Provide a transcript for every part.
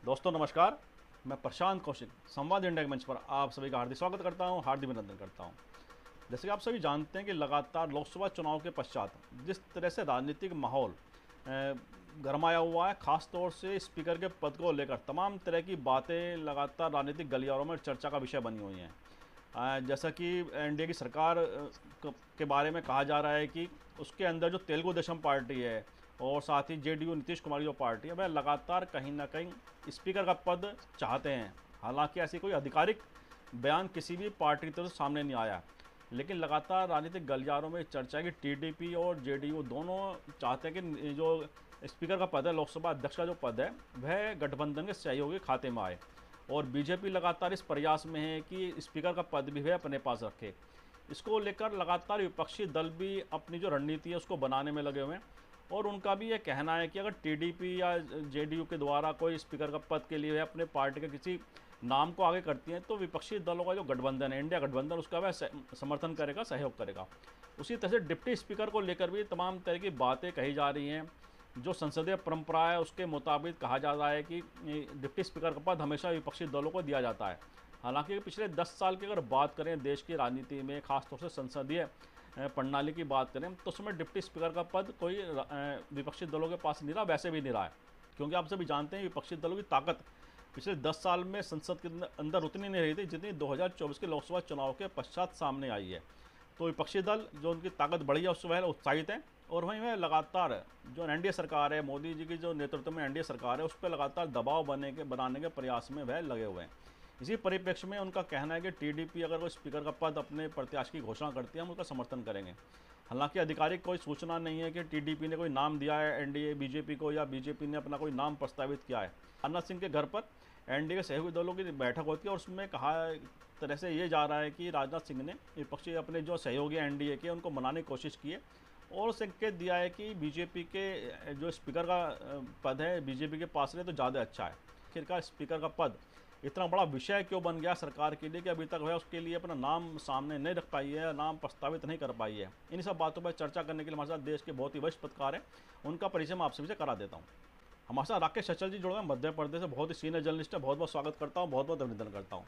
दोस्तों नमस्कार। मैं प्रशांत कौशिक संवाद इंडिया के मंच पर आप सभी का हार्दिक स्वागत करता हूं, हार्दिक अभिनंदन करता हूं। जैसे कि आप सभी जानते हैं कि लगातार लोकसभा चुनाव के पश्चात जिस तरह से राजनीतिक माहौल गरमाया हुआ है, खास तौर से स्पीकर के पद को लेकर तमाम तरह की बातें लगातार राजनीतिक गलियारों में चर्चा का विषय बनी हुई हैं। जैसा कि एनडीए की सरकार के बारे में कहा जा रहा है कि उसके अंदर जो तेलुगु देशम पार्टी है और साथ ही जेडीयू नीतीश कुमार की जो पार्टी है वह लगातार कहीं ना कहीं स्पीकर का पद चाहते हैं। हालांकि ऐसी कोई आधिकारिक बयान किसी भी पार्टी की तरफ से सामने नहीं आया, लेकिन लगातार राजनीतिक गलियारों में चर्चा है कि टीडीपी और जेडीयू दोनों चाहते हैं कि जो स्पीकर का पद है, लोकसभा अध्यक्ष का जो पद है, वह गठबंधन के सहयोगी खाते में आए। और बीजेपी लगातार इस प्रयास में है कि स्पीकर का पद भी वह अपने पास रखे। इसको लेकर लगातार विपक्षी दल भी अपनी जो रणनीति है उसको बनाने में लगे हुए हैं। और उनका भी ये कहना है कि अगर टीडीपी या जेडीयू के द्वारा कोई स्पीकर का पद के लिए अपने पार्टी के किसी नाम को आगे करती हैं तो विपक्षी दलों का जो गठबंधन है, इंडिया गठबंधन, उसका वह समर्थन करेगा, सहयोग करेगा। उसी तरह से डिप्टी स्पीकर को लेकर भी तमाम तरह की बातें कही जा रही हैं। जो संसदीय परंपरा है उसके मुताबिक कहा जा रहा है कि डिप्टी स्पीकर का पद हमेशा विपक्षी दलों को दिया जाता है। हालांकि पिछले 10 साल की अगर बात करें देश की राजनीति में, खासतौर से संसदीय प्रणाली की बात करें, तो उसमें डिप्टी स्पीकर का पद कोई विपक्षी दलों के पास नहीं रहा, वैसे भी नहीं रहा है। क्योंकि आप सभी जानते हैं विपक्षी दलों की ताकत पिछले 10 साल में संसद के अंदर उतनी नहीं रही थी जितनी 2024 के लोकसभा चुनाव के पश्चात सामने आई है। तो विपक्षी दल जो उनकी ताकत बढ़ी है उससे वह उत्साहित हैं। और वहीं वह लगातार जो एनडीए सरकार है, मोदी जी की जो नेतृत्व में एनडीए सरकार है, उस पर लगातार दबाव बनाने के प्रयास में वह लगे हुए हैं। इसी परिप्रेक्ष्य में उनका कहना है कि टीडीपी अगर वो स्पीकर का पद अपने प्रत्याशी की घोषणा करती है हम उसका समर्थन करेंगे। हालांकि आधिकारिक कोई सूचना नहीं है कि टीडीपी ने कोई नाम दिया है एनडीए बीजेपी को, या बीजेपी ने अपना कोई नाम प्रस्तावित किया है। राजनाथ सिंह के घर पर एनडीए के सहयोगी दलों की बैठक होती है और उसमें कहा तरह से ये जा रहा है कि राजनाथ सिंह ने विपक्षी अपने जो सहयोगी एनडीए के उनको मनाने की कोशिश की है और संकेत दिया है कि बीजेपी के जो स्पीकर का पद है बीजेपी के पास रहे तो ज़्यादा अच्छा है। आखिरकार स्पीकर का पद इतना बड़ा विषय क्यों बन गया सरकार के लिए कि अभी तक वह उसके लिए अपना नाम सामने नहीं रख पाई है, नाम प्रस्तावित नहीं कर पाई है। इन सब बातों पर चर्चा करने के लिए हमारे साथ देश के बहुत ही वरिष्ठ पत्रकार हैं, उनका परिचय मैं आप सभी से करा देता हूँ। हमारे साथ राकेश सचल जी जुड़े हैं, मध्य प्रदेश से बहुत ही सीनियर जर्नलिस्ट है। बहुत बहुत स्वागत करता हूँ, बहुत बहुत अभिनंदन करता हूँ।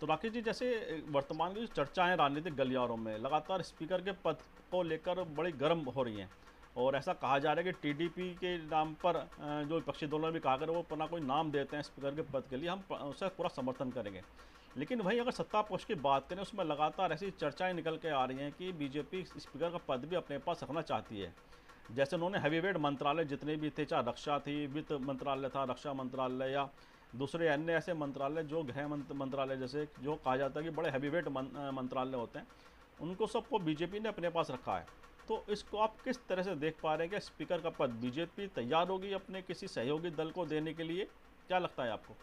तो राकेश जी, जैसे वर्तमान की जो चर्चा है राजनीतिक गलियारों में लगातार स्पीकर के पद को लेकर बड़ी गर्म हो रही हैं और ऐसा कहा जा रहा है कि टीडीपी के नाम पर जो विपक्षी दलों ने भी कहा कर वो अपना कोई नाम देते हैं स्पीकर के पद के लिए, हम उसे पूरा समर्थन करेंगे। लेकिन वहीं अगर सत्ता पक्ष की बात करें उसमें लगातार ऐसी चर्चाएं निकल के आ रही हैं कि बीजेपी स्पीकर का पद भी अपने पास रखना चाहती है। जैसे उन्होंने हैवीवेट मंत्रालय जितने भी थे, चाहे रक्षा थी, वित्त मंत्रालय था, रक्षा मंत्रालय, या दूसरे अन्य ऐसे मंत्रालय जो गृह मंत्रालय जैसे जो कहा जाता है कि बड़े हैवीवेट मंत्रालय होते हैं, उनको सबको बीजेपी ने अपने पास रखा है। तो इसको आप किस तरह से देख पा रहे हैं कि स्पीकर का पद बीजेपी तैयार होगी अपने किसी सहयोगी दल को देने के लिए? क्या लगता है आपको?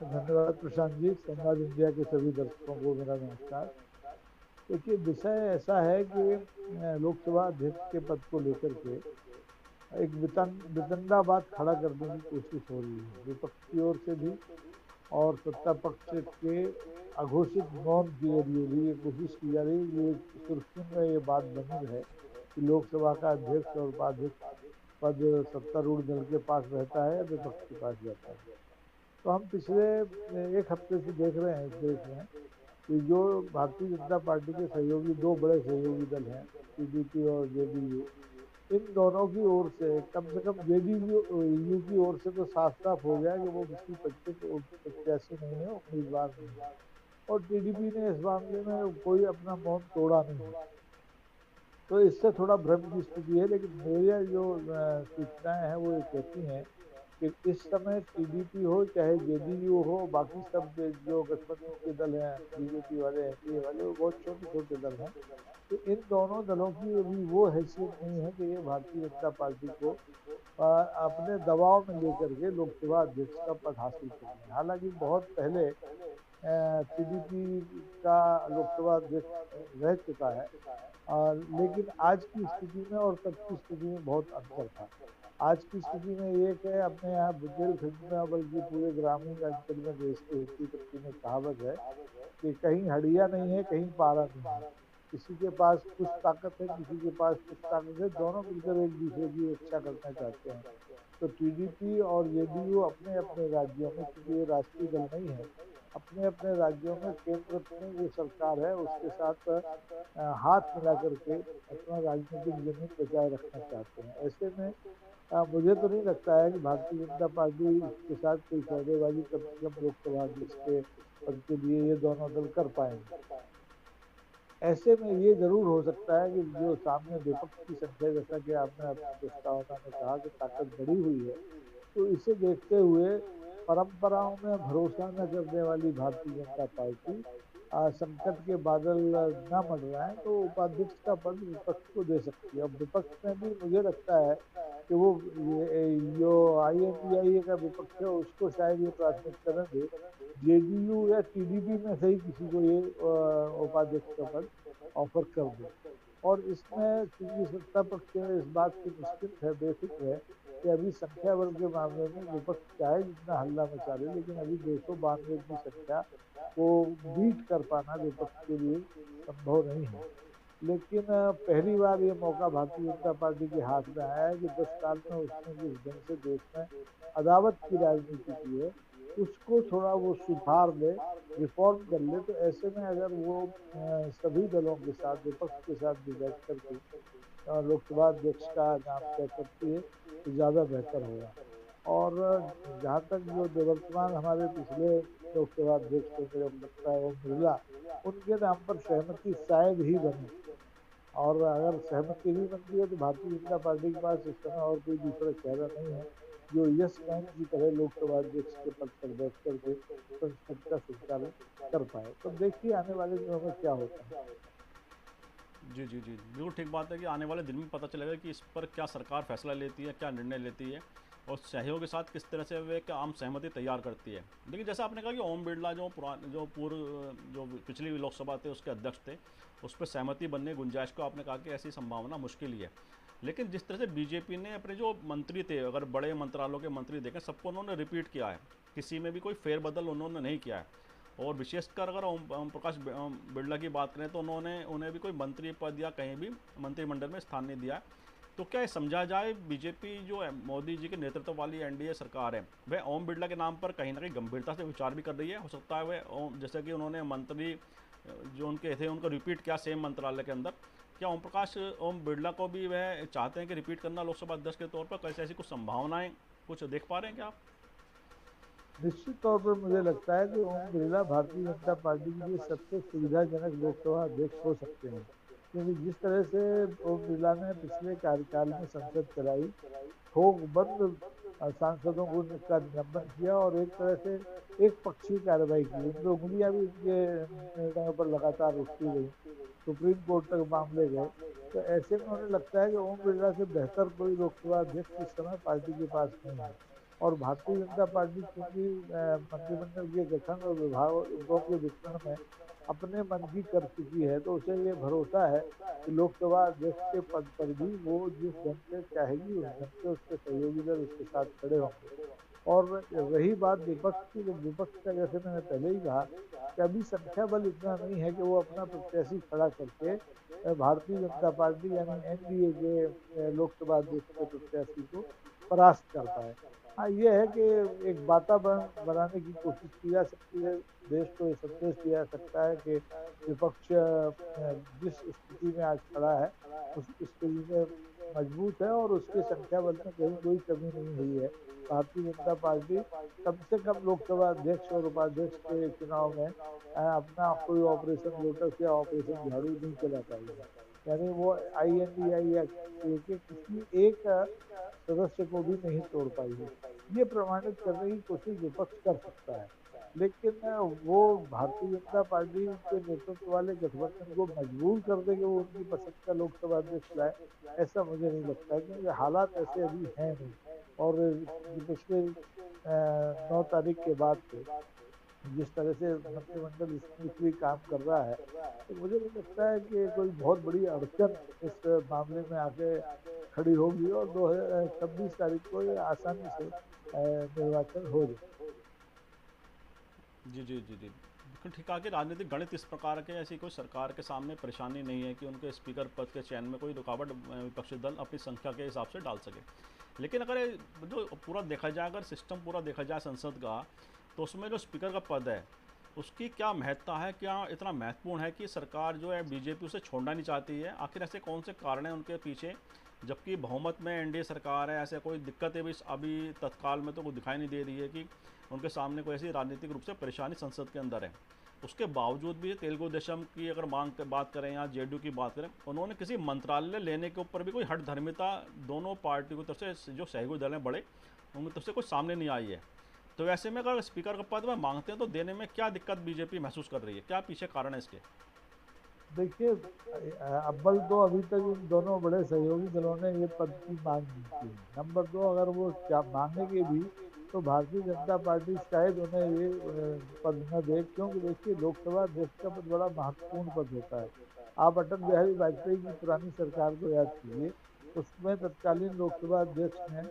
धन्यवाद प्रशांत जी। संवाद इंडिया के सभी दर्शकों को मेरा नमस्कार। देखिए, विषय ऐसा है कि लोकसभा अध्यक्ष के पद को लेकर के एक वितंडावाद खड़ा करने की कोशिश हो रही है विपक्ष की ओर से भी, और सत्ता पक्ष के अघोषित मौन के जरिए भी ये कोशिश की जा रही है कि एक सुर्खियों में ये बात बनी रहे कि लोकसभा का अध्यक्ष और उपाध्यक्ष पद सत्तारूढ़ दल के पास रहता है या विपक्ष के पास जाता है। तो हम पिछले एक हफ्ते से देख रहे हैं इस देश में कि जो भारतीय जनता पार्टी के सहयोगी, दो बड़े सहयोगी दल हैं, टीडीपी और जेडीयू, इन दोनों की ओर से, कम से कम जेडीयू यू की ओर से तो साफ साफ हो गया कि वो किसी प्रत्याशी नहीं है, उम्मीदवार नहीं है। और टीडीपी ने इस मामले में कोई अपना मौन तोड़ा नहीं है। तो इससे थोड़ा भ्रम की स्थिति है, लेकिन मेरी जो सूचनाएं हैं वो ये कहती हैं कि इस समय टीडीपी हो चाहे जेडीयू हो, बाकी सब जो गठबंधन के दल हैं, बीजेपी वाले, एनडीए वाले, वो बहुत छोटे छोटे दल हैं। तो इन दोनों दलों की अभी वो हैसियत नहीं है कि ये भारतीय जनता पार्टी को अपने दबाव में लेकर के लोकसभा अध्यक्ष का पद हासिल कर लें। हालांकि बहुत पहले टीडीपी का लोकसभा अध्यक्ष रह चुका है, लेकिन आज की स्थिति में और तब की स्थिति में बहुत अंतर था। आज की स्थिति में एक है, अपने यहाँ बुंदेलखंड में बल्कि पूरे ग्रामीण अंचल में देश के हिस्से तबके में कहावत है कि कहीं हड़िया नहीं है, कहीं पारा नहीं है। किसी के पास कुछ ताकत है, किसी के पास कुछ ताकत है, दोनों मिलकर एक दूसरे की रक्षा करना चाहते हैं। तो टीडीपी और जेडीयू अपने अपने राज्यों में, क्योंकि ये राष्ट्रीय दल नहीं है, अपने अपने राज्यों में केंद्र में जो सरकार है उसके साथ हाथ मिला करके अपना राजनीतिक जमीन बचाए रखना चाहते हैं। ऐसे में मुझे तो नहीं लगता है कि भारतीय जनता पार्टी के साथ कोई सौदेबाजी कम से कम लोकसभा अध्यक्ष के पद के लिए ये दोनों दल कर पाएंगे। ऐसे में ये जरूर हो सकता है कि जो सामने विपक्ष की संख्या, जैसा कि आपने अपनी प्रस्तावना में कहा कि ताकत बढ़ी हुई है, तो इसे देखते हुए परंपराओं में भरोसा न करने वाली भारतीय जनता पार्टी संकट के बादल न मंडराएं तो उपाध्यक्ष का पद विपक्ष को दे सकती है। अब विपक्ष में भी मुझे लगता है कि वो जो INDIA का विपक्ष है उसको शायद ये प्राथमिकता न दे, जेडीयू या टीडीपी में से ही किसी को ये उपाध्यक्ष का पद ऑफर कर दे। और इसमें चूंकि सत्ता पक्ष इस बात से निश्चिंत है, बेफिक्र है कि अभी संख्या बल के मामले में विपक्ष चाहे जितना हल्ला मचा ले, लेकिन अभी 292 की संख्या को बीट कर पाना विपक्ष के लिए संभव नहीं है। लेकिन पहली बार ये मौका भारतीय जनता पार्टी के हाथ में आया है कि 10 साल में उसने जिस ढंग से देश में अदावत की राजनीति की है उसको थोड़ा वो सुधार ले, रिफॉर्म कर ले। तो ऐसे में अगर वो सभी दलों के साथ, विपक्ष के साथ भी बैठ करके लोकसभा अध्यक्ष का नाम तय करती है तो ज़्यादा बेहतर होगा। और जहाँ तक जो निवर्तमान हमारे पिछले लोकसभा अध्यक्ष थे, मुझे लगता है ओम बिरला, उनके नाम पर सहमति शायद ही बने। और अगर सहमति नहीं बनती है तो भारतीय जनता पार्टी के पास इस समय और कोई दूसरा चेहरा नहीं है जो यस मैन की तरह लोकसभा अध्यक्ष के पद पर बैठ करके संसद का संचालन कर पाए। तो देखिए आने वाले दिनों में क्या होता है। जी जी जी, बिल्कुल ठीक बात है कि आने वाले दिन में पता चलेगा कि इस पर क्या सरकार फैसला लेती है, क्या निर्णय लेती है और सहयोग के साथ किस तरह से वे एक आम सहमति तैयार करती है। लेकिन जैसा आपने कहा कि ओम बिरला जो पूर्व जो पिछली लोकसभा थे उसके अध्यक्ष थे, उस पर सहमति बनने की गुंजाइश को आपने कहा कि ऐसी संभावना मुश्किल ही है। लेकिन जिस तरह से बीजेपी ने अपने जो मंत्री थे, अगर बड़े मंत्रालयों के मंत्री देखें, सबको उन्होंने रिपीट किया है, किसी में भी कोई फेरबदल उन्होंने नहीं किया है। और विशेषकर अगर ओम प्रकाश बिरला की बात करें तो उन्हें भी कोई मंत्री पद या कहीं भी मंत्रिमंडल में स्थान नहीं दिया है। तो क्या ये समझा जाए बीजेपी जो मोदी जी के नेतृत्व वाली एनडीए सरकार है, वह ओम बिरला के नाम पर कहीं ना कहीं गंभीरता से विचार भी कर रही है? हो सकता है वह जैसे कि उन्होंने मंत्री जो उनके थे उनको रिपीट किया सेम मंत्रालय के अंदर, क्या ओम बिरला को भी वह चाहते हैं कि रिपीट करना लोकसभा अध्यक्ष के तौर पर? कैसे ऐसी कुछ संभावनाएं कुछ देख पा रहे हैं क्या आप? निश्चित तौर पर मुझे लगता है कि ओम बिरला भारतीय जनता पार्टी के लिए सबसे सुविधाजनक लोकसभा अध्यक्ष हो सकते हैं, क्योंकि जिस तरह से ओम बिरला ने पिछले कार्यकाल में संसद चलाई, थोक बंद सांसदों को का निलंबन किया और एक तरह से एक पक्षीय कार्रवाई की, उनकी उंगलियां भी उनके निर्णयों पर लगातार उठती रही, सुप्रीम कोर्ट तक मामले गए। तो ऐसे में उन्हें लगता है कि ओम बिरला से बेहतर कोई लोकसभा अध्यक्ष इस समय पार्टी के पास नहीं है। और भारतीय जनता पार्टी क्योंकि मंत्रिमंडल के गठन और विभागों के वितरण में अपने मन की कर चुकी है, तो उसे ये भरोसा है कि लोकसभा अध्यक्ष के पद पर भी वो जिस ढंग से चाहेगी उस ढंग से उसके सहयोगी दल उसके साथ खड़े होंगे। और रही बात विपक्ष की, तो विपक्ष का जैसे मैंने पहले ही कहा कि अभी संख्या बल इतना नहीं है कि वो अपना प्रत्याशी खड़ा करके भारतीय जनता पार्टी यानी एनडीए के लोकसभा अध्यक्ष के प्रत्याशी को परास्त कर पाए। हाँ, ये है कि एक वातावरण बनाने की कोशिश की जा सकती है, देश को ये संदेश दिया जा सकता है कि विपक्ष जिस स्थिति में आज खड़ा है उस स्थिति में मजबूत है और उसके संख्या बल में कहीं कोई कमी नहीं हुई है। भारतीय जनता पार्टी कम से कम लोकसभा अध्यक्ष और उपाध्यक्ष के चुनाव में अपना कोई ऑपरेशन लोटस या ऑपरेशन झाड़ू नहीं चला पाएगी। यानी वो INDI या के किसी एक सदस्य को भी नहीं तोड़ पाई है। ये प्रमाणित करने की कोशिश विपक्ष कर सकता है, लेकिन वो भारतीय जनता पार्टी के नेतृत्व वाले गठबंधन को मजबूर कर दे कि वो उनकी पसंद का लोकसभा अध्यक्ष लाए, ऐसा मुझे नहीं लगता है, क्योंकि हालात ऐसे अभी हैं नहीं। और पिछले 9 तारीख के बाद से जिस तरह से मंत्रिमंडल स्मूथली काम कर रहा है, तो मुझे नहीं लगता है कि कोई बहुत बड़ी अड़चन इस मामले में आके खड़ी होगी और 26 तारीख को ये आसानी से निर्वाचन हो जाए। जी जी जी जी, बिल्कुल ठीक कहा कि राजनीतिक गणित इस प्रकार के, ऐसी कोई सरकार के सामने परेशानी नहीं है कि उनके स्पीकर पद के चयन में कोई रुकावट विपक्षी दल अपनी संख्या के हिसाब से डाल सके। लेकिन अगर जो पूरा देखा जाए, अगर सिस्टम पूरा देखा जाए संसद का, तो उसमें जो स्पीकर का पद है उसकी क्या महत्ता है, क्या इतना महत्वपूर्ण है कि सरकार जो है बीजेपी उसे छोड़ना नहीं चाहती है? आखिर ऐसे कौन से कारण हैं उनके पीछे, जबकि बहुमत में एनडीए सरकार है? ऐसे कोई दिक्कतें भी अभी तत्काल में तो कोई दिखाई नहीं दे रही है कि उनके सामने कोई ऐसी राजनीतिक रूप से परेशानी संसद के अंदर है। उसके बावजूद भी तेलुगु देशम की अगर मांग की बात करें या जेडीयू की बात करें, उन्होंने किसी मंत्रालय लेने के ऊपर भी कोई हठ धर्मिता दोनों पार्टियों की तरफ से, जो सहयोगी दल हैं बड़े, उनकी तरफ से कुछ सामने नहीं आई है। तो वैसे में अगर स्पीकर का पद में मांगते हैं तो देने में क्या दिक्कत बीजेपी महसूस कर रही है? क्या पीछे कारण है इसके? देखिए, अव्वल तो अभी तक इन दोनों बड़े सहयोगी दलों ने ये पद की मांग नहीं की है। नंबर दो, अगर वो क्या मांगेंगे भी तो भारतीय जनता पार्टी शायद उन्हें ये पद न दे, क्योंकि देखिए लोकसभा अध्यक्ष का पद बड़ा महत्वपूर्ण पद होता है। आप अटल बिहारी वाजपेयी की पुरानी सरकार को याद कीजिए, उसमें तत्कालीन लोकसभा अध्यक्ष ने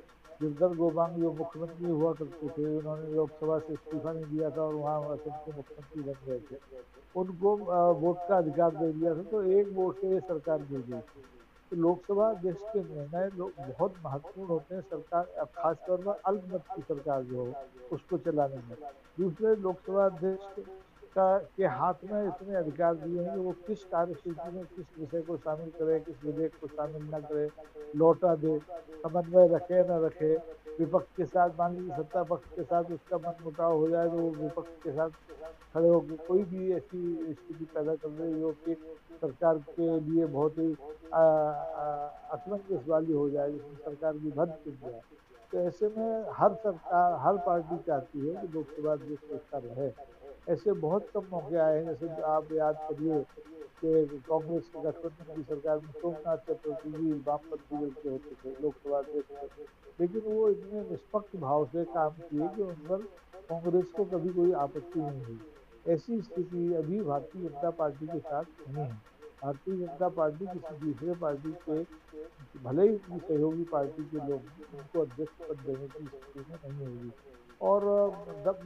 गिरधर गोपांग जो मुख्यमंत्री हुआ करते थे, उन्होंने लोकसभा से इस्तीफा नहीं दिया था और वहाँ असम के मुख्यमंत्री बन गए थे, उनको वोट का अधिकार दे दिया था, तो एक वोट से ये सरकार गिर गई थी। तो लोकसभा अध्यक्ष के निर्णय बहुत महत्वपूर्ण होते हैं सरकार, खासतौर पर अल्पमत की सरकार जो हो उसको चलाने में। दूसरे, लोकसभा अध्यक्ष का के हाथ में इतने अधिकार दिए हैं कि वो किस कार्यसूची में किस विषय को शामिल करे, किस विधेयक को शामिल न करे, लौटा दे, समन्वय रखे न रखे, विपक्ष के साथ, मान लीजिए सत्ता पक्ष के साथ उसका मनमुटाव हो जाए तो वो विपक्ष के साथ खड़े होकर कोई भी ऐसी स्थिति पैदा कर रही हो कि सरकार के लिए बहुत ही असमंजस वाली हो जाए, जिसमें सरकार की भद्द टूट जाए। तो ऐसे में हर सरकार, हर पार्टी चाहती है कि लोकसभा अध्यक्ष उसका रहे। ऐसे बहुत कम मौके आए हैं, जैसे आप याद करिए कि कांग्रेस के गठबंधन की सरकार में सोमनाथ चटर्जी जी वामपंथी दल के होते थे, लोकसभा अध्यक्ष थे, लेकिन वो इतने निष्पक्ष भाव से काम किए कि उन पर कांग्रेस को कभी कोई आपत्ति नहीं हुई। ऐसी स्थिति अभी भारतीय जनता पार्टी के साथ नहीं है। भारतीय जनता पार्टी किसी दूसरे पार्टी के, भले ही उनकी सहयोगी पार्टी के लोग उनको अध्यक्ष पद देने की स्थिति में नहीं होगी। और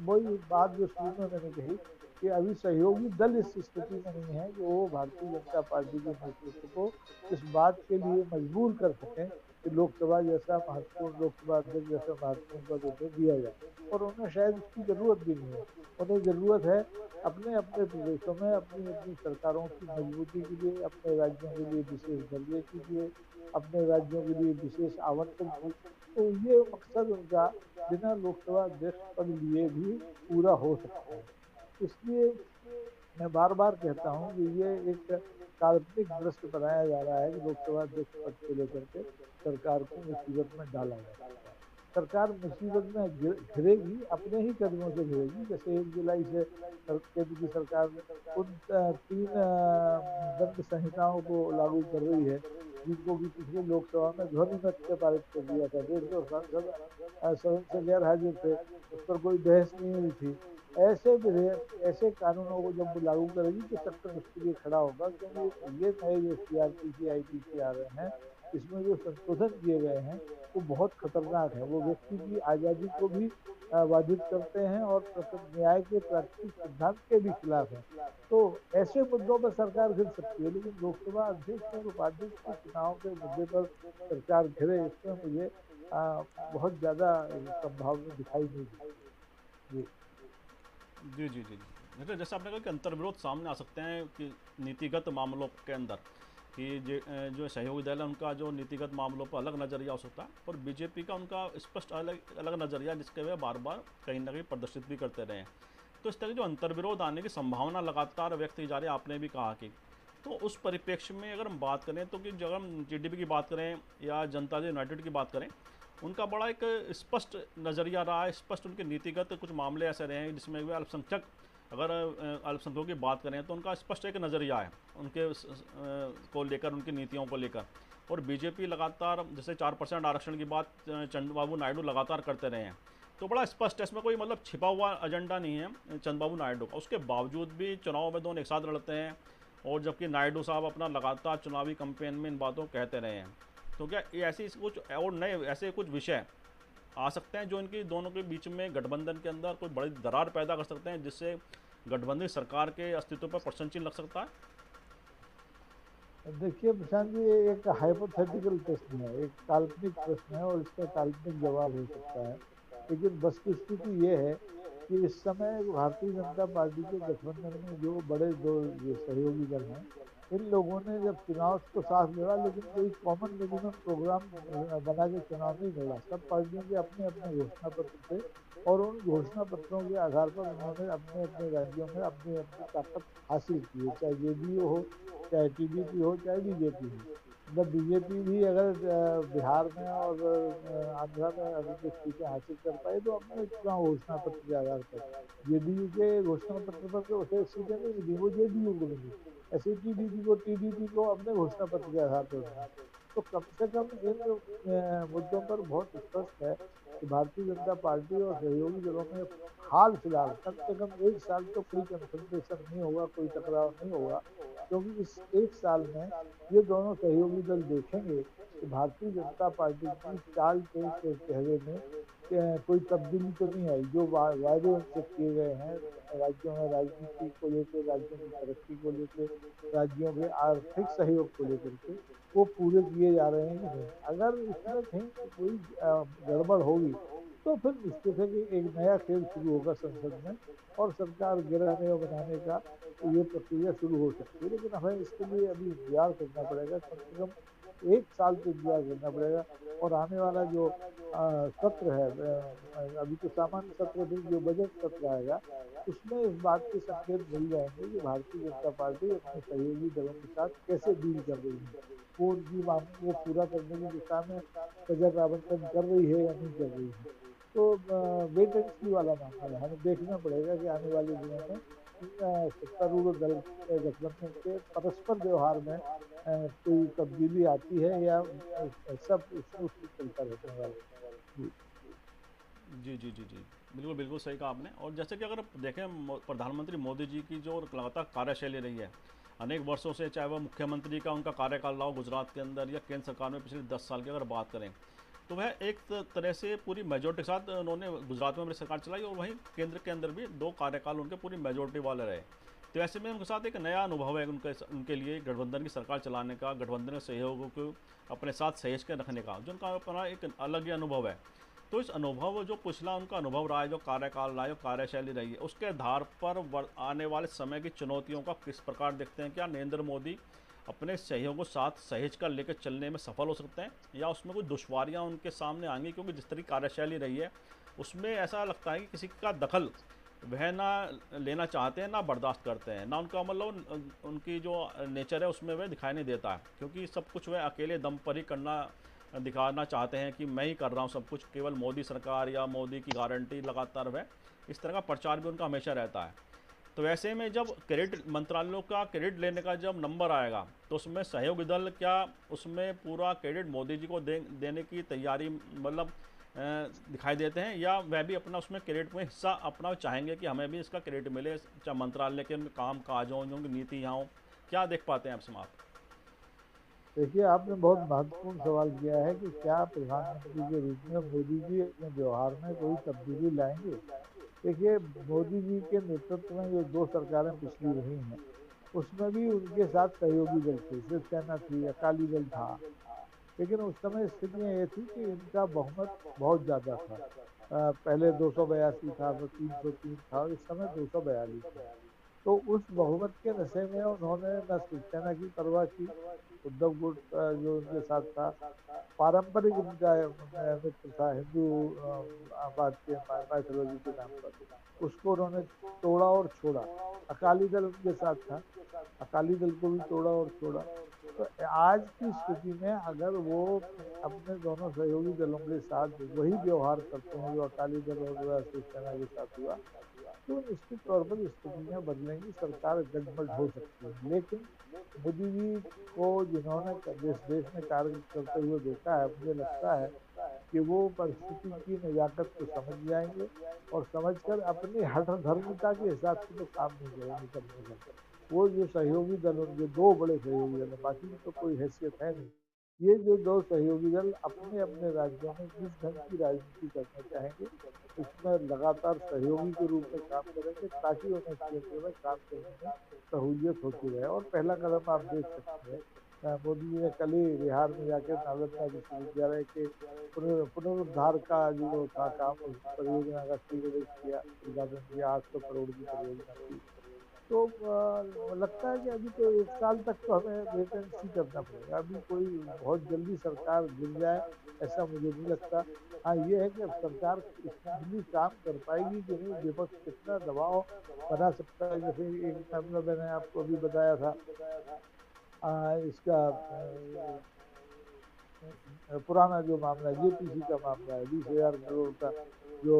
वही बात जो शुरू में मैंने कही कि अभी सहयोगी दल इस स्थिति में नहीं है कि वो भारतीय जनता पार्टी के नेतृत्व को इस बात के लिए मजबूर कर सकें कि लोकसभा जैसा महत्वपूर्ण, लोकसभा अध्यक्ष जैसा महत्वपूर्ण पद उसे दिया जाए। और उन्हें शायद उसकी जरूरत भी नहीं है। उन्हें जरूरत है अपने अपने प्रदेशों में अपनी अपनी सरकारों की मजबूती के लिए, अपने राज्यों के लिए विशेष दर्जे के लिए, अपने राज्यों के लिए विशेष आवंटन की। तो ये मकसद उनका बिना लोकसभा अध्यक्ष पद लिए भी पूरा हो सकता है। इसलिए मैं बार बार कहता हूँ कि ये एक काल्पनिक दृश्य बनाया जा रहा है कि लोकसभा अध्यक्ष पद को लेकर के सरकार को मुसीबत में डाला जा सकता है। सरकार मुसीबत में घिरेगी, अपने ही कदमों से घिरेगी। जैसे 1 जुलाई से केंद्र की सरकार उन 3 दंड संहिताओं को लागू कर रही है, जिनको भी पिछले लोकसभा में ध्वनिमत से पारित कर दिया था। 150 सांसद सदन से गैर हाजिर थे, उस पर कोई बहस नहीं हुई थी। ऐसे विधेयक, ऐसे कानूनों को जब लागू करेगी तो चक्कर उसके लिए खड़ा होगा, क्योंकि ये नए जो सीआरपीसी आईपीसी आ रहे हैं, इसमें जो संशोधन किए गए हैं वो बहुत खतरनाक है। वो व्यक्ति की आज़ादी को भी बाधित करते हैं और न्याय के प्राकृतिक सिद्धांत के भी खिलाफ है। तो ऐसे मुद्दों पर सरकार घिर सकती है, लेकिन लोकसभा अध्यक्ष और उपाध्यक्ष के चुनाव के मुद्दे पर सरकार घिरे, इसमें मुझे बहुत ज़्यादा संभावना दिखाई नहीं दी। जी जी जी जी। जैसे आपने कहा कि अंतर्विरोध सामने आ सकते हैं कि नीतिगत मामलों के अंदर, कि जो सहयोगी दल है उनका जो नीतिगत मामलों पर अलग नज़रिया हो सकता है और बीजेपी का उनका स्पष्ट अलग अलग नज़रिया, जिसके वे बार बार कहीं ना कहीं प्रदर्शित भी करते रहे हैं। तो इस तरह जो अंतर्विरोध आने की संभावना लगातार व्यक्त की जा रही है, आपने भी कहा कि, तो उस परिप्रेक्ष्य में अगर हम बात करें तो कि जब हम जीडीपी की बात करें या जनता दल यूनाइटेड की बात करें, उनका बड़ा एक स्पष्ट नज़रिया रहा है, स्पष्ट उनके नीतिगत कुछ मामले ऐसे रहे हैं जिसमें वे अल्पसंख्यक, अगर अल्पसंख्यकों की बात करें तो उनका स्पष्ट एक नज़रिया है उनके को लेकर, उनकी नीतियों को लेकर। और बीजेपी लगातार, जैसे 4% आरक्षण की बात चंद्रबाबू नायडू लगातार करते रहे हैं, तो बड़ा स्पष्ट है, इसमें कोई मतलब छिपा हुआ एजेंडा नहीं है चंद्रबाबू नायडू का। उसके बावजूद भी चुनाव में दोनों एक साथ लड़ते हैं, और जबकि नायडू साहब अपना लगातार चुनावी कैंपेन में इन बातों को कहते रहे हैं। तो क्या ये ऐसी कुछ और नए ऐसे कुछ विषय आ सकते हैं जो इनकी दोनों के बीच में गठबंधन के अंदर कोई बड़ी दरार पैदा कर सकते हैं, जिससे गठबंधन सरकार के अस्तित्व पर प्रश्न चिन्ह लग सकता है? देखिए प्रशांत जी, ये एक हाइपोथेटिकल प्रश्न है, एक काल्पनिक प्रश्न है और इसका काल्पनिक जवाब हो सकता है। लेकिन वस्तुस्थिति ये है कि इस समय भारतीय जनता पार्टी के गठबंधन में जो बड़े दो जो सहयोगी दल हैं, इन लोगों ने जब चुनाव को साथ लड़ा, लेकिन कोई कॉमन मिनिमम प्रोग्राम बना के चुनाव नहीं लड़ा। सब पार्टियों के अपने अपने घोषणा पत्र थे और उन घोषणा पत्रों के आधार पर उन्होंने अपने अपने राज्यों में अपनी अपनी ताकत हासिल की है, चाहे जेडीयू हो, चाहे टीडीपी हो, चाहे बीजेपी हो। मतलब बीजेपी भी अगर बिहार में और आंध्रा में अगर कुछ सीटें हासिल कर पाई तो अपने चुनाव घोषणा पत्र के आधार पर। जेडीयू के घोषणा पत्र पर तो उसे सीटें नहीं मिली, वो जेडीयू को मिली। ऐसे टीडीपी को अपने घोषणा पत्र के आधार पर मिली। तो कम से कम इन मुद्दों पर बहुत स्पष्ट है कि भारतीय जनता पार्टी और सहयोगी दलों में हाल फिलहाल कम से कम एक साल तो कोई कंसंट्रेशन नहीं होगा, कोई टकराव नहीं होगा। क्योंकि इस एक साल में ये दोनों सहयोगी दल देखेंगे कि भारतीय जनता पार्टी की चाल के चेहरे में कोई तब्दीली तो नहीं आई। जो वायदे उनसे किए गए हैं राज्यों में राजनीति को लेकर, राज्यों की तरक्की को लेकर, राज्यों के आर्थिक सहयोग को लेकर के, वो पूरे किए जा रहे हैं कि नहीं। अगर इसमें कहीं कोई गड़बड़ होगी तो फिर निश्चित है कि एक नया खेल शुरू होगा संसद में और सरकार गिराने और बनाने का ये प्रक्रिया शुरू हो सकती है। लेकिन हमें इसके लिए अभी इंतजार करना पड़ेगा, कम से कम एक साल तो इंतजार करना पड़ेगा। और आने वाला जो सत्र है, अभी तो सामान्य सत्र नहीं, जो बजट सत्र आएगा उसमें इस बात के संकेत मिल जाएंगे कि भारतीय जनता पार्टी अपने सहयोगी दलों के साथ कैसे डील कर रही है, वो उनकी मांगों को पूरा करने की दिशा में बजट आवंटन कर रही है या नहीं कर रही है। तो वेट एंड सी वाला मामला है, हमें देखना पड़ेगा कि आने वाले दिनों में सत्तारूढ़ दल गठबंधन के परस्पर व्यवहार में कोई तब्दीली आती है या सब स्मूथली चलता रहने वाला है। जी जी जी जी, बिल्कुल बिल्कुल सही कहा आपने। और जैसे कि अगर देखें प्रधानमंत्री मोदी जी की जो लगातार कार्यशैली रही है अनेक वर्षों से, चाहे वह मुख्यमंत्री का उनका कार्यकाल रहा हो गुजरात के अंदर या केंद्र सरकार में पिछले 10 साल की अगर बात करें, तो वह एक तरह से पूरी मेजोरिटी के साथ उन्होंने गुजरात में अपनी सरकार चलाई और वहीं केंद्र के अंदर भी 2 कार्यकाल उनके पूरी मेजोरिटी वाले रहे। तो ऐसे में उनके साथ एक नया अनुभव है उनके लिए गठबंधन की सरकार चलाने का, गठबंधन के सहयोगों को अपने साथ सहेज कर रखने का, जो उनका अपना एक अलग ही अनुभव है। तो इस अनुभव जो पिछला उनका अनुभव रहा है, जो कार्यकाल रहा है, जो कार्यशैली रही है, उसके आधार पर आने वाले समय की चुनौतियों का किस प्रकार देखते हैं? क्या नरेंद्र मोदी अपने सहयोगों को साथ सहेज कर लेकर चलने में सफल हो सकते हैं या उसमें कुछ दुश्वारियां उनके सामने आएंगी? क्योंकि जिस तरह की कार्यशैली रही है उसमें ऐसा लगता है कि किसी का दखल वह ना लेना चाहते हैं, ना बर्दाश्त करते हैं, ना उनका मतलब उनकी जो नेचर है उसमें वह दिखाई नहीं देता है, क्योंकि सब कुछ वह अकेले दम पर ही करना दिखाना चाहते हैं कि मैं ही कर रहा हूँ सब कुछ, केवल मोदी सरकार या मोदी की गारंटी लगातार वह इस तरह का प्रचार भी उनका हमेशा रहता है। तो ऐसे में जब क्रेडिट मंत्रालयों का क्रेडिट लेने का जब नंबर आएगा तो उसमें सहयोगी दल क्या उसमें पूरा क्रेडिट मोदी जी को देने की तैयारी मतलब दिखाई देते हैं, या वह भी अपना उसमें क्रेडिट में हिस्सा अपना चाहेंगे कि हमें भी इसका क्रेडिट मिले, चाहे मंत्रालय के उनके काम काज हों, उनकी नीतियाँ हों? क्या देख पाते हैं आपसे आप? देखिए, आपने बहुत महत्वपूर्ण सवाल किया है कि क्या प्रधानमंत्री के रूप में मोदी जी अपने व्यवहार में कोई तब्दीली लाएंगे। देखिए, मोदी जी के नेतृत्व में जो दो सरकारें पिछली रही हैं उसमें भी उनके साथ सहयोगी दल थे, शिवसेना थी, अकाली दल था। लेकिन उस समय स्थितियां ये थी कि इनका बहुमत बहुत ज्यादा था। पहले 282 था, फिर 303 था, और इस समय 242 है। तो उस बहुमत के नशे में उन्होंने न शिवसेना की परवाह की। उद्धव गुट जो उनके साथ था, पारंपरिक उनका मित्र था हिंदू बात के माइथोलॉजी के नाम पर, उसको उन्होंने तोड़ा और छोड़ा। अकाली दल उनके साथ था, अकाली दल को भी तोड़ा और छोड़ा। तो आज की स्थिति में अगर वो अपने दोनों सहयोगी दलों के साथ वही व्यवहार करते हैं जो अकाली दल और शिवसेना के साथ हुआ, तो निश्चित तौर पर स्थितियां बदलेंगी, सरकार गठबढ़ हो सकती है। लेकिन मोदी जी को जिन्होंने देश में कार्य करते हुए देखा है, मुझे लगता है कि वो परिस्थिति की नजाकत को समझ जाएंगे और समझकर अपनी हठ धर्मिता के हिसाब से तो काम नहीं करेंगे करने का। वो जो सहयोगी दल, उनके दो बड़े सहयोगी दल हैं, बाकी की तो कोई हैसियत है नहीं। ये जो दो सहयोगी दल अपने अपने राज्यों में जिस ढंग की राजनीति करना चाहेंगे उसमें लगातार सहयोगी के रूप में काम करेंगे ताकि उन्हें क्षेत्र में काम करने में सहूलियत होती रहे। और पहला कदम आप देख सकते हैं मोदी जी ने कल ही बिहार में जाकर नालंदा विश्वविद्यालय के पुनरुद्धार का जो था काम, उस परियोजना का श्रीगणेश किया, उद्घाटन किया। 800 करोड़ की परियोजना थी। तो लगता है कि अभी तो 1 साल तक तो हमें वेट एंड सी करना पड़ेगा। अभी कोई बहुत जल्दी सरकार गिर जाए ऐसा मुझे नहीं लगता। हाँ, ये है कि अब सरकार स्मूथली काम कर पाएगी कि नहीं, विपक्ष कितना दबाव बना सकता है। जैसे एक मामला मैंने आपको अभी बताया था, इसका पुराना जो मामला है, जेपीसी का मामला है, 20,000 करोड़ का जो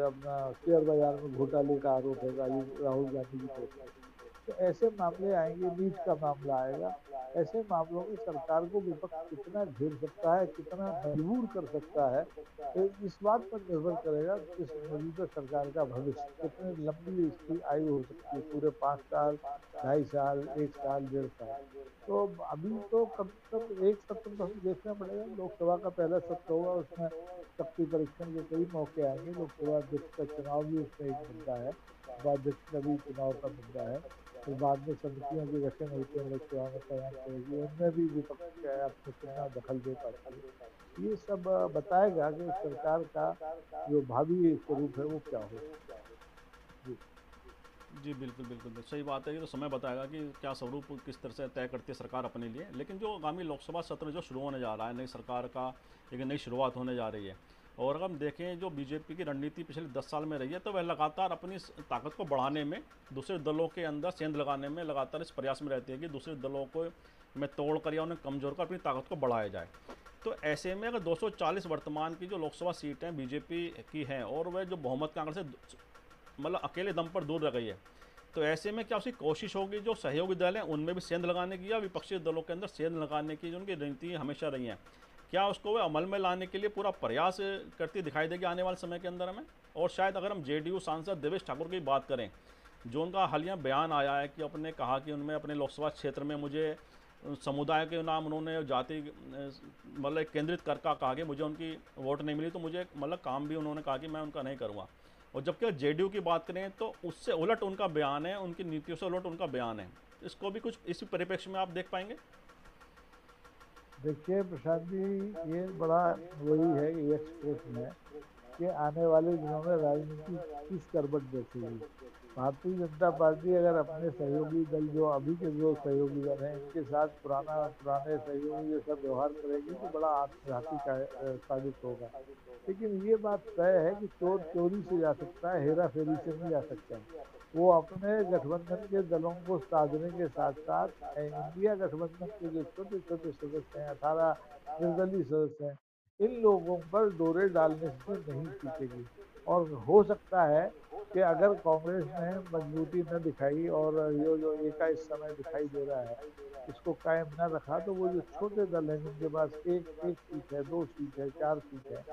अपना शेयर बाजार में घोटाले का आरोप है राहुल गांधी की तरफ से। तो ऐसे मामले आएंगे, नीट का मामला आएगा। ऐसे मामलों में सरकार को विपक्ष कितना घेर सकता है, कितना मजबूर कर सकता है, इस बात पर निर्भर करेगा कि इस मौजूदा सरकार का भविष्य कितनी लंबी इसकी आयु हो सकती है, पूरे 5 साल, 2.5 साल, 1 साल, 1.5 साल। तो अभी तो कम से कम एक सत्र तो हमें देखना पड़ेगा। लोकसभा का पहला सत्र होगा, उसमें शक्ति परीक्षण के कई मौके आएंगे। लोकसभा अध्यक्ष का चुनाव भी उसमें एक मुद्दा है, उपाध्यक्ष का भी चुनाव का मुद्दा है। फिर बाद में समितियों के गठन होते हैं लोकसभा में, तैयार करेगी, उनमें भी विपक्ष अपने कितना दखल दे पाती है। ये सब बताएगा कि सरकार का जो भावी स्वरूप है वो क्या हो। जी। जी बिल्कुल बिल्कुल, तो सही बात है। ये तो समय बताएगा कि क्या स्वरूप किस तरह से तय करती है सरकार अपने लिए। लेकिन जो आगामी लोकसभा सत्र जो शुरू होने जा रहा है, नई सरकार का एक नई शुरुआत होने जा रही है। और अगर हम देखें जो बीजेपी की रणनीति पिछले 10 साल में रही है, तो वह लगातार अपनी ताकत को बढ़ाने में, दूसरे दलों के अंदर सेंध लगाने में लगातार इस प्रयास में रहती है कि दूसरे दलों को में तोड़ कर या उन्हें कमज़ोर कर अपनी ताकत को बढ़ाया जाए। तो ऐसे में अगर 240 वर्तमान की जो लोकसभा सीटें बीजेपी की हैं और वह जो बहुमत के आंकड़े से मतलब अकेले दम पर दूर रह गई है, तो ऐसे में क्या उसकी कोशिश होगी जो सहयोगी दल हैं उनमें भी सेंध लगाने की, या विपक्षी दलों के अंदर सेंध लगाने की जो उनकी रणनीति हमेशा रही हैं, क्या उसको वे अमल में लाने के लिए पूरा प्रयास करती दिखाई देगी आने वाले समय के अंदर हमें? और शायद अगर हम जेडीयू सांसद देवेश ठाकुर की बात करें, जो उनका हालिया बयान आया है कि अपने कहा कि उनमें अपने लोकसभा क्षेत्र में मुझे समुदाय के नाम उन्होंने जाति मतलब केंद्रित कर का कहा कि मुझे उनकी वोट नहीं मिली, तो मुझे मतलब काम भी उन्होंने कहा कि मैं उनका नहीं करूँगा। और जबकि जेडीयू की बात करें तो उससे उलट उनका बयान है, उनकी नीतियों से उलट उनका बयान है। इसको भी कुछ इसी परिप्रेक्ष्य में आप देख पाएंगे? देखिए प्रशांत जी, ये बड़ा वही है कि यक्ष प्रश्न है कि आने वाले दिनों में राजनीति किस करवट बैठेगी। भारतीय जनता पार्टी अगर अपने सहयोगी दल, जो अभी के जो सहयोगी दल हैं, इनके साथ पुराने सहयोगी जैसा व्यवहार करेगी तो बड़ा आत्मघाती का साबित होगा। लेकिन ये बात तय है कि चोर चोरी से जा सकता है, हेरा फेरी से नहीं जा सकता है। वो अपने गठबंधन के दलों को साधने के साथ साथ इंडिया गठबंधन के जो छोटे छोटे सदस्य हैं, 18 निर्दलीय सदस्य हैं, इन लोगों पर डोरे डालने से नहीं जीतेगी। और हो सकता है कि अगर कांग्रेस ने मजबूती न दिखाई और ये जो एका इस समय दिखाई दे रहा है, इसको कायम न रखा, तो वो जो छोटे दल हैं जिनके पास एक एक सीट है, 2 सीट है, 4 सीट है,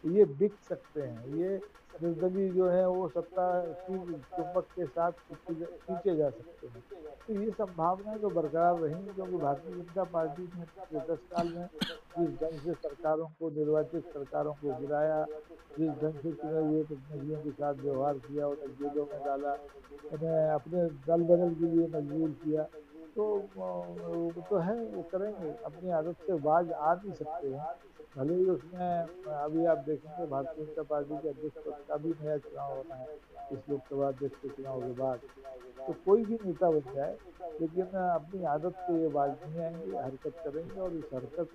ये बिक सकते हैं। ये निर्दलीय जो है वो सत्ता की चुंबक के साथ खींचे जा सकते हैं। तो ये संभावनाएं तो बरकरार रहेंगी, क्योंकि भारतीय जनता पार्टी ने पिछले 10 साल में जिस ढंग से सरकारों को, निर्वाचित सरकारों को गिराया, जिस ढंग से चुने हुए प्रतिनिधियों के साथ व्यवहार किया, उन्हें जेलों में डाला, उन्हें अपने दल बदल के लिए मजबूर किया, तो वो तो है, वो करेंगे। अपनी आदत से बाज आ नहीं सकते हैं। भले ही उसमें अभी आप देखेंगे भारतीय जनता पार्टी के अध्यक्ष पद का भी नया चुनाव होना है इस लोकसभा अध्यक्ष के चुनाव के बाद। तो कोई भी नेता बन जाए, लेकिन अपनी आदत से ये बाज नहीं आएंगे, हरकत करेंगे, और इस हरकत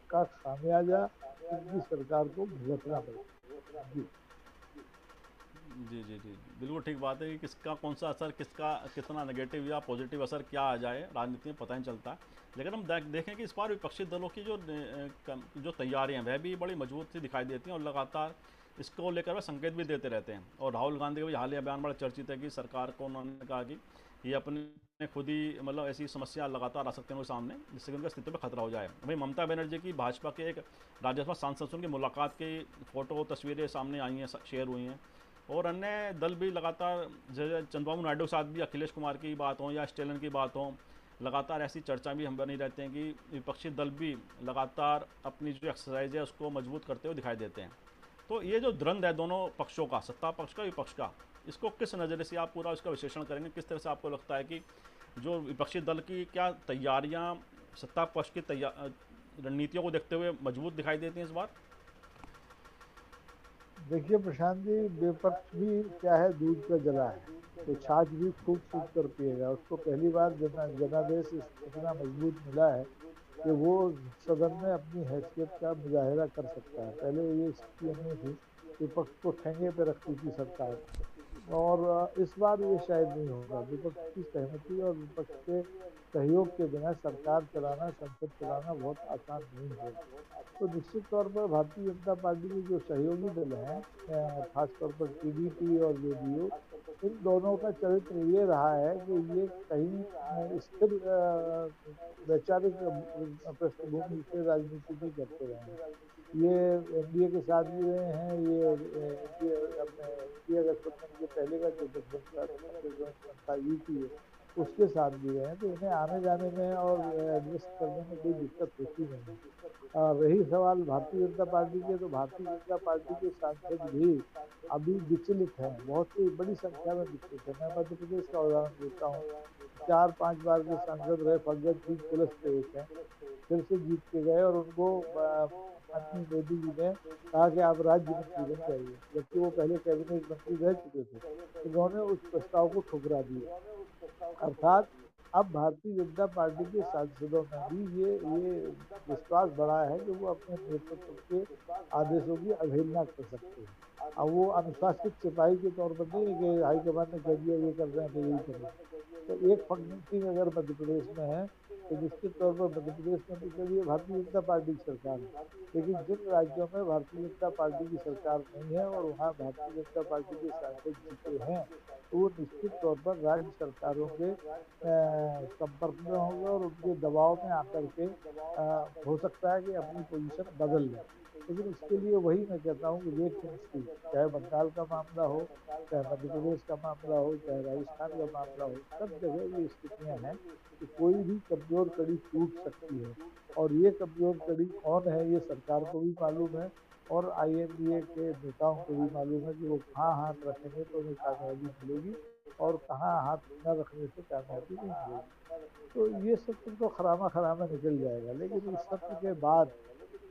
का खामियाजा इनकी सरकार को भुगतना पड़ेगा। जी। जी जी जी, बिल्कुल ठीक बात है कि किसका कौन सा असर, किसका कितना नेगेटिव या पॉजिटिव असर क्या आ जाए राजनीति में पता नहीं चलता। लेकिन हम देखें कि इस बार विपक्षी दलों की जो तैयारियां वह भी बड़ी मजबूत सी दिखाई देती हैं और लगातार इसको लेकर वह संकेत भी देते रहते हैं। और राहुल गांधी का भी हालिया बयान बड़ा चर्चित है कि सरकार को उन्होंने कहा कि ये अपने खुद ही मतलब ऐसी समस्या लगातार आ सकते हैं उनके सामने, जिससे कि उनके अस्तित्व पर खतरा हो जाए। वहीं ममता बनर्जी की भाजपा के एक राज्यसभा सांसद से उनकी मुलाकात की फ़ोटो तस्वीरें सामने आई हैं, शेयर हुई हैं। और अन्य दल भी लगातार, जैसे चंद्रबाबू नायडू के साथ भी अखिलेश कुमार की बात हो या स्टेलिन की बात हो, लगातार ऐसी चर्चा भी हम बनी रहते हैं कि विपक्षी दल भी लगातार अपनी जो एक्सरसाइज है उसको मजबूत करते हुए दिखाई देते हैं। तो ये जो द्वंद्व है दोनों पक्षों का, सत्ता पक्ष का विपक्ष का, इसको किस नज़रिए से आप पूरा इसका विश्लेषण करेंगे? किस तरह से आपको लगता है कि जो विपक्षी दल की क्या तैयारियां सत्ता पक्ष की रणनीतियों को देखते हुए मजबूत दिखाई देती हैं इस बार? देखिए प्रशांत जी, विपक्ष भी क्या है, दूध का जला है, तो छाछ भी खूब सूख कर पिएगा। उसको पहली बार जनादेश इतना मजबूत मिला है कि वो सदन में अपनी हैसियत का मुजाहिरा कर सकता है। पहले ये स्थिति नहीं थी, विपक्ष को ठेंगे पे रखती थी सरकार। और इस बार ये शायद नहीं होगा। विपक्ष की सहमति और विपक्ष के सहयोग के बिना सरकार चलाना, संसद चलाना बहुत आसान नहीं है। तो निश्चित तौर पर भारतीय जनता पार्टी के जो सहयोगी दल हैं, खासतौर पर टीडीपी और जेडीयू, इन दोनों का चरित्र ये रहा है कि ये कहीं स्थिर वैचारिक पृष्ठभूमि से राजनीति नहीं करते रहे हैं। ये एनडीए के साथ भी रहे हैं, ये एनडीए अपने इंडिया गठबंधन के पहले का जो गठबंधन था यूपीए, उसके साथ भी रहे हैं। तो इन्हें आने जाने में और एडजस्ट करने में कोई दिक्कत होती नहीं है। रही सवाल भारतीय जनता पार्टी के, तो भारतीय जनता पार्टी के सांसद भी अभी विचलित हैं, बहुत ही बड़ी संख्या में विचलित है। मैं मध्य प्रदेश का उदाहरण देता हूँ। 4-5 बार के सांसद रहे फग्गन सिंह पुलिस के एक हैं, फिर से जीत के गए और उनको माननीय मोदी जी ने कहा कि आप राज्य मंत्री बन जाइए, जबकि वो पहले कैबिनेट मंत्री रह चुके थे। उन्होंने उस प्रस्ताव को ठुकरा दिया। अर्थात अब भारतीय जनता पार्टी के सांसदों में भी ये विश्वास बढ़ा है कि वो अपने नेतृत्व के आदेशों की अवहेलना कर सकते हैं। अब वो अनुशासित सिपाही के तौर पर नहीं है कि हाईकमान ने कह दिया ये कर रहे हैं तो यही करें। तो एक फग्गन सिंह अगर मध्य प्रदेश में है, तो निश्चित तौर पर मध्य प्रदेश में तो चलिए भारतीय जनता पार्टी की सरकार है, लेकिन जिन राज्यों में भारतीय जनता पार्टी की सरकार नहीं है और वहाँ भारतीय जनता पार्टी के सांसद जीते हैं, तो वो निश्चित तौर पर राज्य सरकारों के संपर्क में होंगे और उनके दबाव में आकर के हो सकता है कि अपनी पोजीशन बदल लें। लेकिन इसके लिए वही मैं कहता हूँ कि वेट एंड सी, चाहे बंगाल का मामला हो, चाहे मध्य प्रदेश का मामला हो, चाहे राजस्थान का मामला हो, सब जगह ये स्थितियाँ हैं कि कोई भी कमजोर कड़ी टूट सकती है। और ये कमजोर कड़ी कौन है, ये सरकार को भी मालूम है और आईएनडीए के नेताओं को भी मालूम है कि वो कहाँ हाथ रखेंगे तो उन्हें कामयाबी मिलेगी और कहाँ हाथ न रखने से कामयाबी नहीं मिलेगी। तो ये सत्र तो खरामा खरामा निकल जाएगा, लेकिन इस सत्र के बाद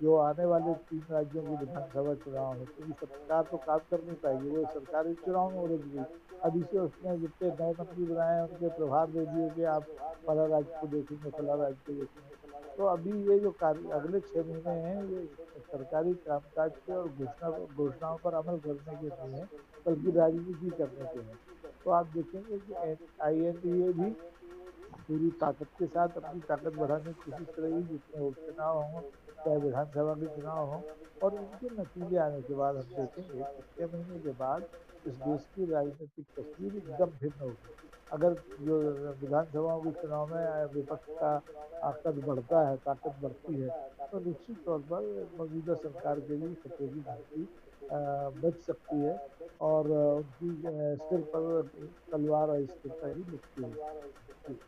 जो आने वाले 3 राज्यों की विधानसभा चुनाव है, क्योंकि सरकार तो काम कर नहीं पाएगी, वो सरकारी चुनाव में उलझ गई। अब इसे उसने जितने नए मंत्री बनाए हैं उनके प्रभार दे दिए कि आप फला राज्य को देखेंगे, फला राज्य को देखेंगे। तो अभी ये जो अगले 6 महीने हैं, ये सरकारी कामकाज के और घोषणाओं पर अमल करने के नहीं है, बल्कि राजनीति करने के हैं। तो आप देखेंगे कि आईएनडीए भी पूरी ताकत के साथ अपनी ताकत बढ़ाने की कोशिश करेगी, जितने उपचुनाव हों, चाहे विधानसभा के चुनाव हों। और इनके नतीजे आने के बाद हम देखेंगे कि 6 महीने के बाद इस देश की राजनीतिक तस्वीर एकदम भिन्न होगी। अगर जो विधानसभाओं के चुनाव में विपक्ष का कद बढ़ता है, ताकत बढ़ती है, तो निश्चित तौर पर मौजूदा सरकार के लिए खतरे की घंटी बच सकती है और उनकी सिर पर तलवार अस्थिरता ही लिखती है।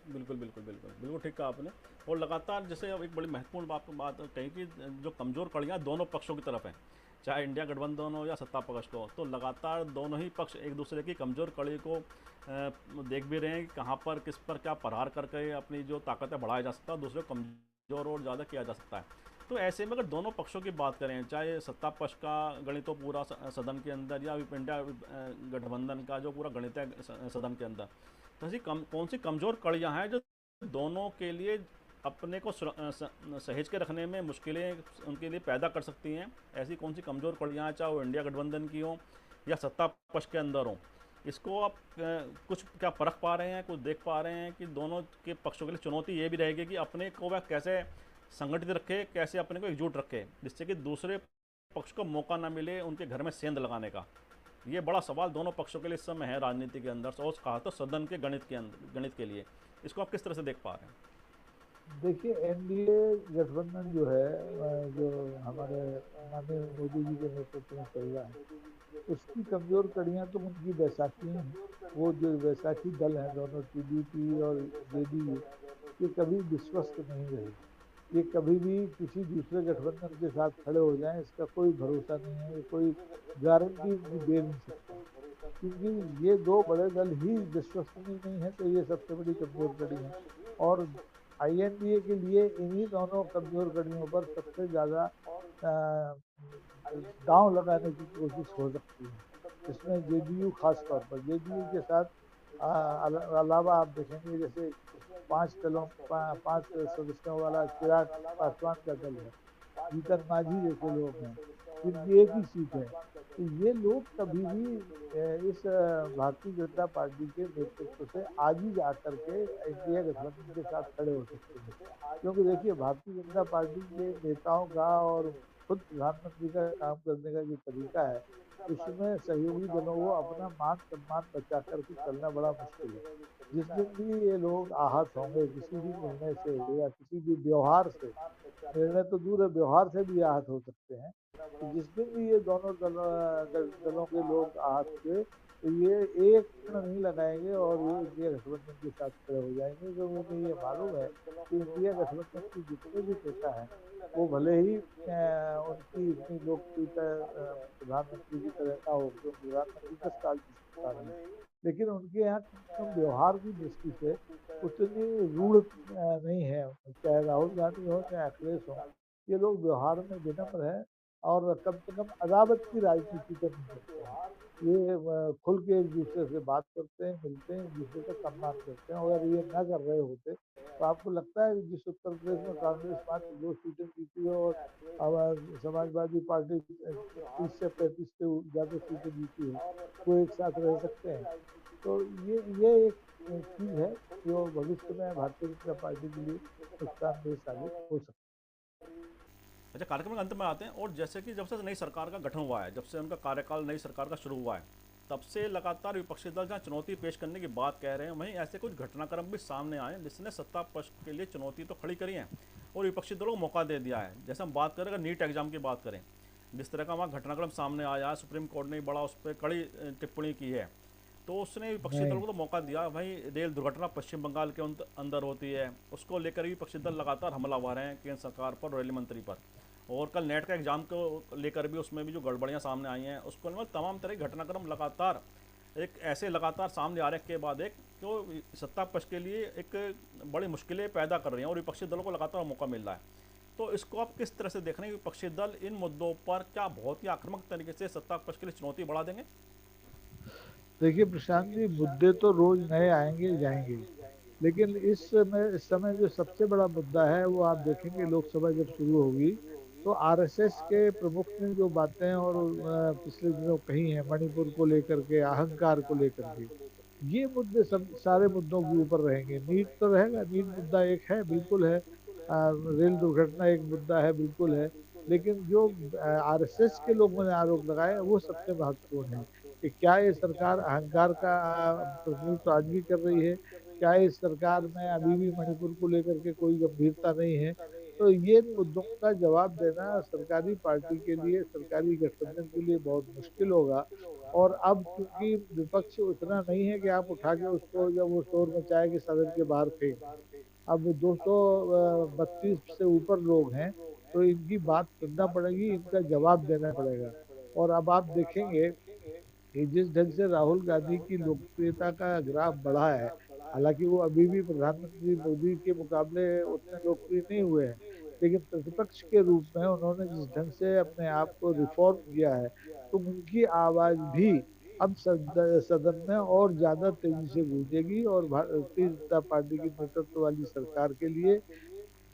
बिल्कुल बिल्कुल बिल्कुल बिल्कुल ठीक कहा आपने। और लगातार जैसे अब एक बड़ी महत्वपूर्ण बात कही कि जो कमज़ोर कड़ियाँ दोनों पक्षों की तरफ हैं, चाहे इंडिया गठबंधन हो या सत्ता पक्ष हो, तो लगातार दोनों ही पक्ष एक दूसरे की कमज़ोर कड़ी को देख भी रहे हैं कि कहाँ पर किस पर क्या प्रहार करके अपनी जो ताकतें बढ़ाया जा सकता है, दूसरे को कमज़ोर और ज़्यादा किया जा सकता है। तो ऐसे में अगर दोनों पक्षों की बात करें, चाहे सत्ता पक्ष का गणित हो पूरा सदन के अंदर या इंडिया गठबंधन का जो पूरा गणित है सदन के अंदर, तो ऐसी कौन सी कमज़ोर कड़ियाँ हैं जो दोनों के लिए अपने को सहेज के रखने में मुश्किलें उनके लिए पैदा कर सकती हैं? ऐसी कौन सी कमज़ोर कड़ियाँ हैं, चाहे वो इंडिया गठबंधन की हो या सत्ता पक्ष के अंदर हो? इसको आप कुछ क्या परख पा रहे हैं, कुछ देख पा रहे हैं कि दोनों के पक्षों के लिए चुनौती ये भी रहेगी कि अपने को वह कैसे संगठित रखे, कैसे अपने को एकजुट रखे, जिससे कि दूसरे पक्ष को मौका ना मिले उनके घर में सेंध लगाने का? ये बड़ा सवाल दोनों पक्षों के लिए इस समय है राजनीति के अंदर, और कहा तो सदन के गणित के लिए। इसको आप किस तरह से देख पा रहे हैं? देखिए, एनडीए गठबंधन जो है, जो हमारे माननीय मोदी जी के नेतृत्व में चल रहा है, उसकी कमजोर कड़ियां तो उनकी बैसाखी हैं। वो जो बैसाखी दल हैं दोनों, टीडीपी और जेडीयू, ये कभी विश्वस्त नहीं रहे। ये कभी भी किसी दूसरे गठबंधन के साथ खड़े हो जाएं, इसका कोई भरोसा नहीं है, ये कोई गारंटी दे नहीं सकता, क्योंकि ये दो बड़े दल ही विश्वसनीय नहीं है। तो ये सबसे बड़ी कमजोर कड़ी है। और आईएनडीए के लिए इन्हीं दोनों कमजोर कड़ियों पर सबसे ज्यादा दांव लगाने की कोशिश हो सकती है। इसमें जेडीयू खास तौर पर, जेडीयू के साथ अलावा आप देखेंगे जैसे पांच सदस्यों वाला चिराग पासवान का दल है, जीतन मांझी जैसे लोग हैं जिनकी एक ही सीट है, तो ये लोग कभी भी इस भारतीय जनता पार्टी के नेतृत्व से आगे जा करके इंडिया गठबंधन के साथ खड़े हो सकते हैं। क्योंकि देखिए भारतीय जनता पार्टी के नेताओं का और खुद प्रधानमंत्री का काम करने का जो तरीका है, उसमें सहयोगी दलों को अपना मान सम्मान बचा करके चलना बड़ा मुश्किल है। जिस दिन भी ये लोग आहत होंगे किसी भी निर्णय से या किसी भी व्यवहार से, निर्णय तो दूर है व्यवहार से भी आहत हो सकते हैं, तो जिस दिन भी ये दोनों दलों के लोग आहत हुए तो ये एक क्षण नहीं लगाएंगे और ये इंडिया गठबंधन के साथ खड़े हो जाएंगे, क्योंकि उन्हें ये मालूम है कि इंडिया गठबंधन के जितने भी नेता हैं वो भले ही उनकी इतनी लोकप्रियता प्रधानमंत्री की तरह ना हो, क्योंकि प्रधानमंत्री 10 साल की सत्ता में, लेकिन उनके यहाँ कम से कम व्यवहार की दृष्टि से उतनी रूढ़ नहीं है। चाहे राहुल गांधी हो चाहे अखिलेश हो, ये लोग व्यवहार में विनम्र है और कम से कम अदावत की राजनीति तो नहीं करते हैं। ये खुल के एक दूसरे से बात करते हैं, मिलते हैं, एक दूसरे का सम्मान करते हैं। अगर ये ना कर रहे होते तो आपको लगता है कि जिस उत्तर प्रदेश में कांग्रेस मात्र 2 सीटें जीती है और समाजवादी पार्टी 30 से 35 से ज्यादा सीटें जीती है, वो एक साथ रह सकते हैं? तो ये एक चीज है जो भविष्य में भारतीय जनता पार्टी के लिए नुकसानदेह साबित हो सकती अच्छा, कार्यक्रम के अंत में आते हैं। और जैसे कि जब से नई सरकार का गठन हुआ है, जब से उनका कार्यकाल नई सरकार का शुरू हुआ है, तब से लगातार विपक्षी दल जहाँ चुनौती पेश करने की बात कह रहे हैं, वहीं ऐसे कुछ घटनाक्रम भी सामने आए जिसने सत्ता पक्ष के लिए चुनौती तो खड़ी करी है और विपक्षी दलों को मौका दे दिया है। जैसे हम बात करें, अगर नीट एग्जाम की बात करें, जिस तरह का वहाँ घटनाक्रम सामने आया, सुप्रीम कोर्ट ने बड़ा उस पर कड़ी टिप्पणी की है, तो उसने विपक्षी है। दलों को तो मौका दिया। वहीं रेल दुर्घटना पश्चिम बंगाल के अंदर होती है, उसको लेकर भी विपक्षी दल लगातार हमलावर हैं केंद्र सरकार पर, रेल मंत्री पर। और कल नेट का एग्जाम को लेकर भी उसमें भी जो गड़बड़ियाँ सामने आई हैं, उसको लेकर तमाम तरह के घटनाक्रम लगातार लगातार सामने आ रहे के बाद एक जो सत्ता पक्ष के लिए एक बड़ी मुश्किलें पैदा कर रही हैं और विपक्षी दलों को लगातार मौका मिल रहा है। तो इसको आप किस तरह से देख रहे हैं? विपक्षी दल इन मुद्दों पर क्या बहुत ही आक्रामक तरीके से सत्ता पक्ष के लिए चुनौती बढ़ा देंगे? देखिए प्रशांत जी, मुद्दे तो रोज नए आएंगे जाएंगे, लेकिन इस समय जो सबसे बड़ा मुद्दा है वो आप देखेंगे लोकसभा जब शुरू होगी तो आरएसएस के प्रमुख ने जो बातें और पिछले दिनों कही हैं मणिपुर को लेकर के, अहंकार को लेकर के, ये मुद्दे सब सारे मुद्दों के ऊपर रहेंगे। नीट तो रहेगा, नीट मुद्दा एक है, बिल्कुल है। रेल दुर्घटना एक मुद्दा है, बिल्कुल है। लेकिन जो आरएसएस के लोगों ने आरोप लगाए वो सबसे महत्वपूर्ण है कि क्या ये सरकार अहंकार का प्रतिनिधित्व आज भी कर रही है, क्या इस सरकार में अभी भी मणिपुर को लेकर के कोई गंभीरता नहीं है। तो ये मुद्दों का जवाब देना सरकारी पार्टी के लिए, सरकारी गठबंधन के लिए बहुत मुश्किल होगा। और अब क्योंकि विपक्ष उतना नहीं है कि आप उठा के उसको जब वो शोर मचाए कि सदन के बाहर फेंक दें। अब 232 से ऊपर लोग हैं, तो इनकी बात सुनना पड़ेगी, इनका जवाब देना पड़ेगा। और अब आप देखेंगे कि जिस ढंग से राहुल गांधी की लोकप्रियता का ग्राफ बढ़ा है, हालांकि वो अभी भी प्रधानमंत्री मोदी के मुकाबले उतने लोकप्रिय नहीं हुए हैं, लेकिन प्रतिपक्ष के रूप में उन्होंने जिस ढंग से अपने आप को रिफॉर्म किया है, तो उनकी आवाज भी अब सदन में और ज्यादा तेजी से गूंजेगी और भारतीय जनता पार्टी की नेतृत्व वाली सरकार के लिए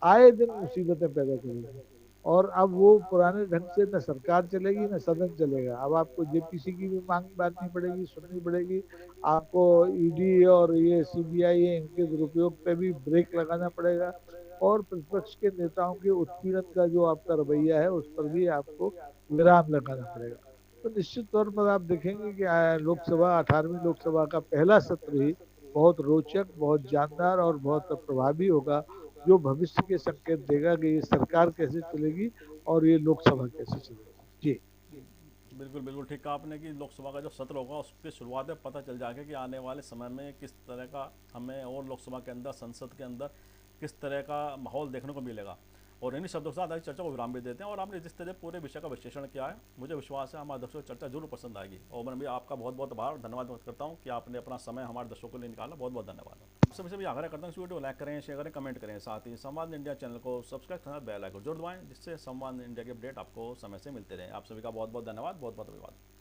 आए दिन मुसीबतें पैदा करेगी। और अब वो पुराने ढंग से न सरकार चलेगी न सदन चलेगा। अब आपको जेपीसी की भी मांग माननी पड़ेगी, सुननी पड़ेगी। आपको ईडी और ये सीबीआई है इनके दुरुपयोग पे भी ब्रेक लगाना पड़ेगा। और प्रतिपक्ष के नेताओं के उत्पीड़न का जो आपका रवैया है उस पर भी आपको विराम लगाना पड़ेगा। तो निश्चित तौर पर आप देखेंगे कि लोकसभा 18वीं लोकसभा का पहला सत्र ही बहुत रोचक, बहुत जानदार और बहुत प्रभावी होगा, जो भविष्य के संकेत देगा कि ये सरकार कैसे चलेगी और ये लोकसभा कैसे चलेगी। जी बिल्कुल बिल्कुल ठीक कहा आपने कि लोकसभा का जो सत्र होगा उसकी शुरुआत में पता चल जाएगा कि आने वाले समय में किस तरह का हमें और लोकसभा के अंदर, संसद के अंदर किस तरह का माहौल देखने को मिलेगा। और इन्हीं शब्दों के साथ आज चर्चा को विराम भी देते हैं। और आपने जिस तरह पूरे विषय का विश्लेषण किया है, मुझे विश्वास है हमारे दर्शकों को चर्चा जरूर पसंद आएगी। और मैं भी आपका बहुत बहुत आभार धन्यवाद व्यक्त करता हूँ कि आपने अपना समय हमारे दर्शकों के लिए निकाला। बहुत बहुत धन्यवाद। सबसे भी आग्रह करता हूँ इस वीडियो को लाइक करें, शेयर करें, कमेंट करें। साथ ही संवाद इंडिया चैनल को सब्सक्राइब करना, बेल आइकन जरूर दबाएं, जिससे संवाद इंडिया के अपडेट आपको समय से मिलते रहे। आप सभी का बहुत बहुत धन्यवाद, बहुत बहुत धन्यवाद।